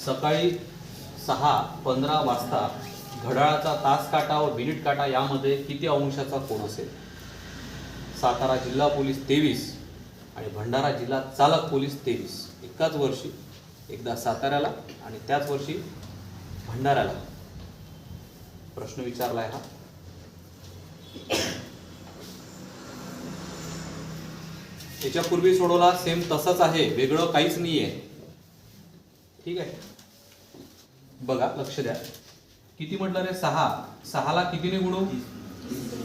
सकाळी 6:15 वाजता घड्याळाचा तास काटा व मिनिट काटा यामध्ये किती अंशाचा कोन असेल? सातारा जिल्हा पोलीस 23 आणि भंडारा जिल्हा चालक पोलीस 23. एकाच वर्षी एकदा साताऱ्याला आणि त्याच वर्षी भंडाऱ्याला प्रश्न विचारलाय हा. याच्यापूर्वी सोडवला सेम तसंच आहे, वेगळं काहीच नाही आहे. ठीक आहे, बघा लक्ष द्या. किती म्हटलं रे? 6 ला कितीने गुणू?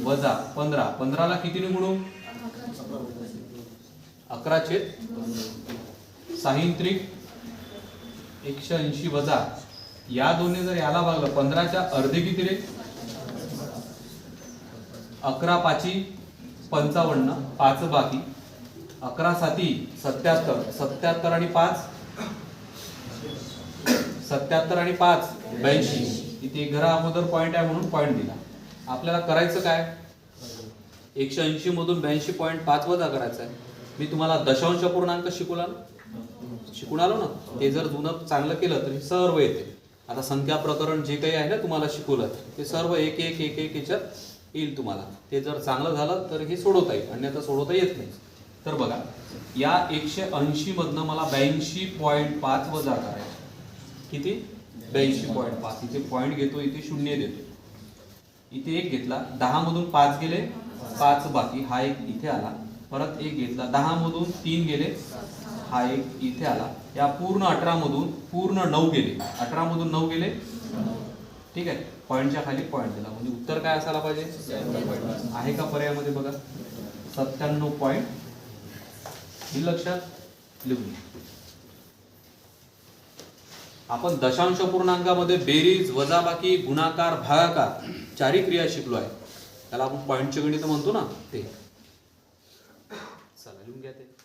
वजा 15. 15 ला कितीने गुणू? 11/6 180 वजा या दोन्ही जर याला भागलं 15च्या अर्धे किती रे? 11×5 55, 5 बाकी 11×7 77, 77 आणि 5 82. इथे घरा अगोदर पॉइंट आहे म्हणून पॉइंट दिला. आपल्याला करायचं काय? 180 मधून 82.5 वजा करायचं आहे. मी तुम्हाला दशांश पूर्णांक शिकून आलो ना. ते जर जुनं चांगलं केलं तर सर्व येते. आता संख्या प्रकरण जे काही आहे ना तुम्हाला शिकवलं ते सर्व एक एक एक एक याच्यात येईल तुम्हाला. ते जर चांगलं झालं तर हे सोडवता येईल, अन्यथा सोडवता येत नाही. तर बघा, या 180 मधनं मला 82.5 वजा करायचं. किती? 82.5. इथे पॉइंट घेतो, इथे 0 देतो, इथे 1 घेतला. 10 मधून 5 गेले, 5 बाकी, हा 1 इथे आला. परत 1 घेतला. 10 मधून 3 गेले, हा 1 इथे आला. या पूर्ण 18 मधून पूर्ण 9 गेले. 18 मधून 9 गेले. ठीक आहे, पॉइंटच्या खाली पॉइंट दिला. म्हणजे उत्तर काय असायला पाहिजे? आहे का पर्यायामध्ये? बघा 97 पॉइंट. हे लक्षात लिहून. आपण दशांश पूर्णांकामध्ये बेरीज, वजाबाकी, गुणाकार, भागाकार चारही क्रिया शिकलो आहे. त्याला आपण पॉइंटचे गणित म्हणतो ना ते. चला लिहून घ्या ते.